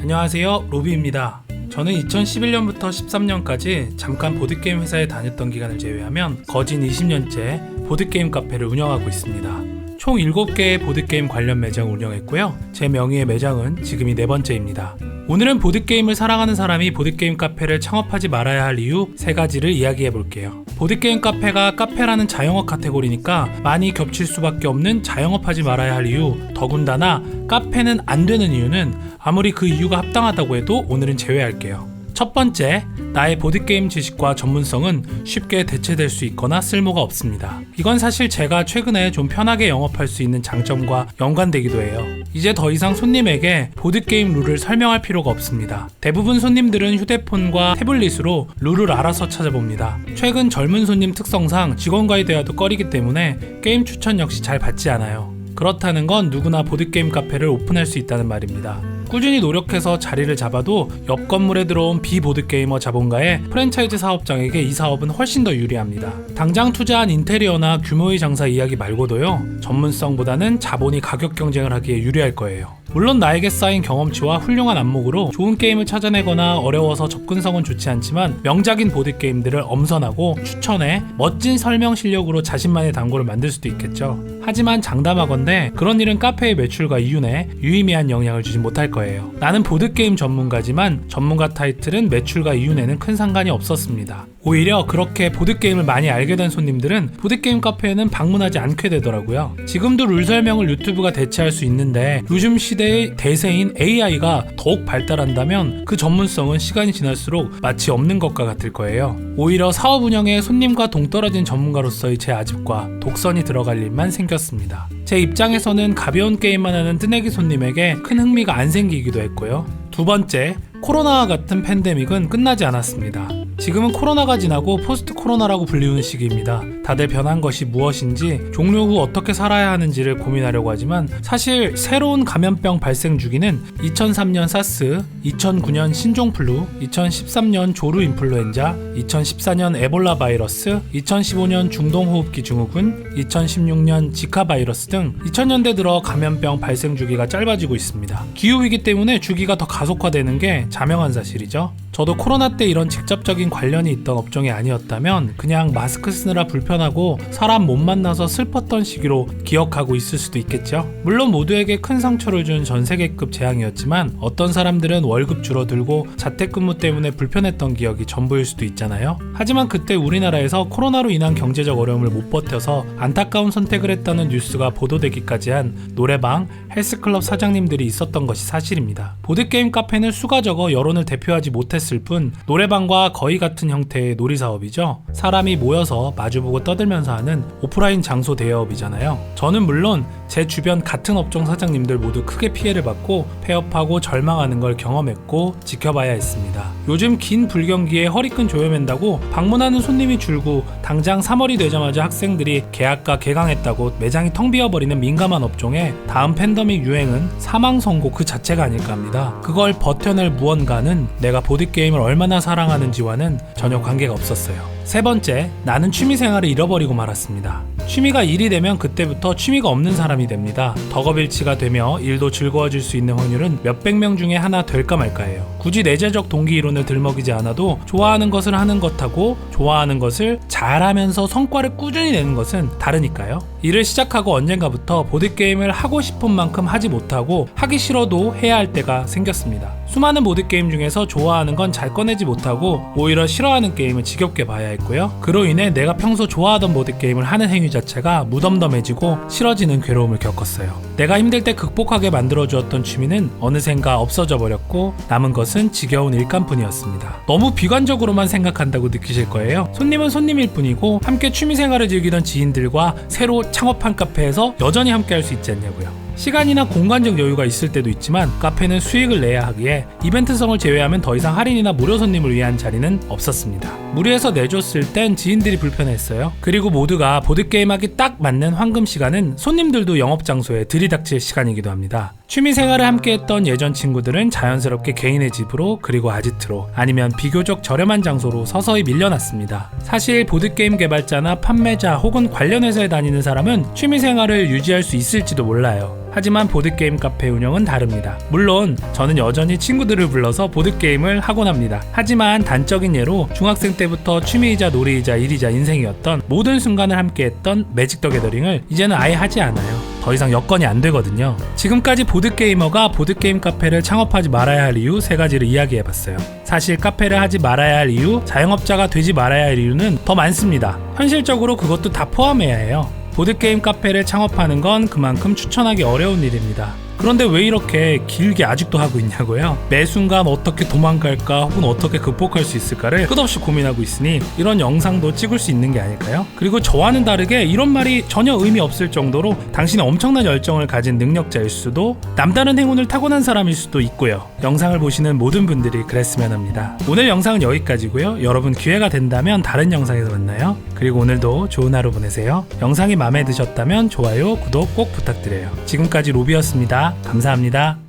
안녕하세요, 로비입니다. 저는 2011년부터 13년까지 잠깐 보드게임 회사에 다녔던 기간을 제외하면 거진 20년째 보드게임 카페를 운영하고 있습니다. 총 7개의 보드게임 관련 매장을 운영했고요. 제 명의의 매장은 지금이 4번째입니다. 오늘은 보드게임을 사랑하는 사람이 보드게임 카페를 창업하지 말아야 할 이유 3가지를 이야기해 볼게요. 보드게임 카페가 카페라는 자영업 카테고리니까 많이 겹칠 수밖에 없는 자영업하지 말아야 할 이유, 더군다나 카페는 안 되는 이유는 아무리 그 이유가 합당하다고 해도 오늘은 제외할게요. 첫 번째, 나의 보드게임 지식과 전문성은 쉽게 대체될 수 있거나 쓸모가 없습니다. 이건 사실 제가 최근에 좀 편하게 영업할 수 있는 장점과 연관되기도 해요. 이제 더 이상 손님에게 보드게임 룰을 설명할 필요가 없습니다. 대부분 손님들은 휴대폰과 태블릿으로 룰을 알아서 찾아봅니다. 최근 젊은 손님 특성상 직원과의 대화도 꺼리기 때문에 게임 추천 역시 잘 받지 않아요. 그렇다는 건 누구나 보드게임 카페를 오픈할 수 있다는 말입니다. 꾸준히 노력해서 자리를 잡아도 옆 건물에 들어온 비보드게이머 자본가의 프랜차이즈 사업장에게 이 사업은 훨씬 더 유리합니다. 당장 투자한 인테리어나 규모의 장사 이야기 말고도요, 전문성보다는 자본이 가격 경쟁을 하기에 유리할 거예요. 물론 나에게 쌓인 경험치와 훌륭한 안목으로 좋은 게임을 찾아내거나 어려워서 접근성은 좋지 않지만 명작인 보드게임들을 엄선하고 추천해 멋진 설명 실력으로 자신만의 단골을 만들 수도 있겠죠. 하지만 장담하건대 그런 일은 카페의 매출과 이윤에 유의미한 영향을 주지 못할 거예요. 나는 보드게임 전문가지만 전문가 타이틀은 매출과 이윤에는 큰 상관이 없었습니다. 오히려 그렇게 보드게임을 많이 알게 된 손님들은 보드게임 카페에는 방문하지 않게 되더라고요. 지금도 룰 설명을 유튜브가 대체할 수 있는데 요즘 시대의 대세인 AI가 더욱 발달한다면 그 전문성은 시간이 지날수록 마치 없는 것과 같을 거예요. 오히려 사업 운영에 손님과 동떨어진 전문가로서의 제 아집과 독선이 들어갈 일만 생겼습니다. 제 입장에서는 가벼운 게임만 하는 뜨내기 손님에게 큰 흥미가 안 생기기도 했고요. 두 번째, 코로나와 같은 팬데믹은 끝나지 않았습니다. 지금은 코로나가 지나고 포스트 코로나라고 불리우는 시기입니다. 다들 변한 것이 무엇인지, 종료 후 어떻게 살아야 하는지를 고민하려고 하지만 사실 새로운 감염병 발생 주기는 2003년 사스, 2009년 신종플루, 2013년 조루 인플루엔자, 2014년 에볼라 바이러스, 2015년 중동호흡기 증후군, 2016년 지카 바이러스 등 2000년대 들어 감염병 발생 주기가 짧아지고 있습니다. 기후위기 때문에 주기가 더 가속화되는 게 자명한 사실이죠. 저도 코로나 때 이런 직접적인 관련이 있던 업종이 아니었다면 그냥 마스크 쓰느라 불편하고 사람 못 만나서 슬펐던 시기로 기억하고 있을 수도 있겠죠. 물론 모두에게 큰 상처를 준 전 세계급 재앙이었지만 어떤 사람들은 월급 줄어들고 자택근무 때문에 불편했던 기억이 전부일 수도 있잖아요. 하지만 그때 우리나라에서 코로나로 인한 경제적 어려움을 못 버텨서 안타까운 선택을 했다는 뉴스가 보도되기까지 한 노래방, 헬스클럽 사장님들이 있었던 것이 사실입니다. 보드게임 카페는 수가 적어 여론을 대표하지 못했을 뿐 노래방과 거의 같은 형태의 놀이사업이죠. 사람이 모여서 마주보고 떠들면서 하는 오프라인 장소 대여업이잖아요. 저는 물론 제 주변 같은 업종 사장님들 모두 크게 피해를 받고 폐업하고 절망하는 걸 경험했고 지켜봐야 했습니다. 요즘 긴 불경기에 허리끈 조여맨다고 방문하는 손님이 줄고 당장 3월이 되자마자 학생들이 개학과 개강했다고 매장이 텅 비어버리는 민감한 업종에 다음 팬데믹 유행은 사망 선고 그 자체가 아닐까 합니다. 그걸 버텨낼 무언가는 내가 보드게임을 얼마나 사랑하는지와는 전혀 관계가 없었어요. 세 번째, 나는 취미생활을 잃어버리고 말았습니다. 취미가 일이 되면 그때부터 취미가 없는 사람이 됩니다. 덕업일치가 되며 일도 즐거워질 수 있는 확률은 몇백 명 중에 하나 될까 말까예요. 굳이 내재적 동기 이론을 들먹이지 않아도 좋아하는 것을 하는 것하고 좋아하는 것을 잘하면서 성과를 꾸준히 내는 것은 다르니까요. 일을 시작하고 언젠가부터 보드게임을 하고 싶은 만큼 하지 못하고 하기 싫어도 해야 할 때가 생겼습니다. 수많은 보드게임 중에서 좋아하는 건 잘 꺼내지 못하고 오히려 싫어하는 게임을 지겹게 봐야 했고요. 그로 인해 내가 평소 좋아하던 보드게임을 하는 행위 자체가 무덤덤해지고 싫어지는 괴로움을 겪었어요. 내가 힘들 때 극복하게 만들어주었던 취미는 어느샌가 없어져 버렸고 남은 것은 지겨운 일감뿐이었습니다. 너무 비관적으로만 생각한다고 느끼실 거예요. 손님은 손님일 뿐이고 함께 취미생활을 즐기던 지인들과 새로 창업한 카페에서 여전히 함께 할 수 있지 않냐고요. 시간이나 공간적 여유가 있을 때도 있지만 카페는 수익을 내야 하기에 이벤트성을 제외하면 더 이상 할인이나 무료 손님을 위한 자리는 없었습니다. 무리해서 내줬을 땐 지인들이 불편했어요. 그리고 모두가 보드게임하기 딱 맞는 황금 시간은 손님들도 영업장소에 들이닥칠 시간이기도 합니다. 취미생활을 함께했던 예전 친구들은 자연스럽게 개인의 집으로 그리고 아지트로 아니면 비교적 저렴한 장소로 서서히 밀려났습니다. 사실 보드게임 개발자나 판매자 혹은 관련 회사에 다니는 사람은 취미생활을 유지할 수 있을지도 몰라요. 하지만 보드게임 카페 운영은 다릅니다. 물론 저는 여전히 친구들을 불러서 보드게임을 하곤 합니다. 하지만 단적인 예로 중학생 때부터 취미이자 놀이이자 일이자 인생이었던 모든 순간을 함께했던 매직 더 게더링을 이제는 아예 하지 않아요. 더 이상 여건이 안 되거든요. 지금까지 보드게이머가 보드게임 카페를 창업하지 말아야 할 이유 3가지를 이야기해봤어요. 사실 카페를 하지 말아야 할 이유, 자영업자가 되지 말아야 할 이유는 더 많습니다. 현실적으로 그것도 다 포함해야 해요. 보드게임 카페를 창업하는 건 그만큼 추천하기 어려운 일입니다. 그런데 왜 이렇게 길게 아직도 하고 있냐고요? 매 순간 어떻게 도망갈까 혹은 어떻게 극복할 수 있을까를 끝없이 고민하고 있으니 이런 영상도 찍을 수 있는 게 아닐까요? 그리고 저와는 다르게 이런 말이 전혀 의미 없을 정도로 당신은 엄청난 열정을 가진 능력자일 수도, 남다른 행운을 타고난 사람일 수도 있고요. 영상을 보시는 모든 분들이 그랬으면 합니다. 오늘 영상은 여기까지고요. 여러분 기회가 된다면 다른 영상에서 만나요. 그리고 오늘도 좋은 하루 보내세요. 영상이 마음에 드셨다면 좋아요, 구독 꼭 부탁드려요. 지금까지 로비였습니다. 감사합니다.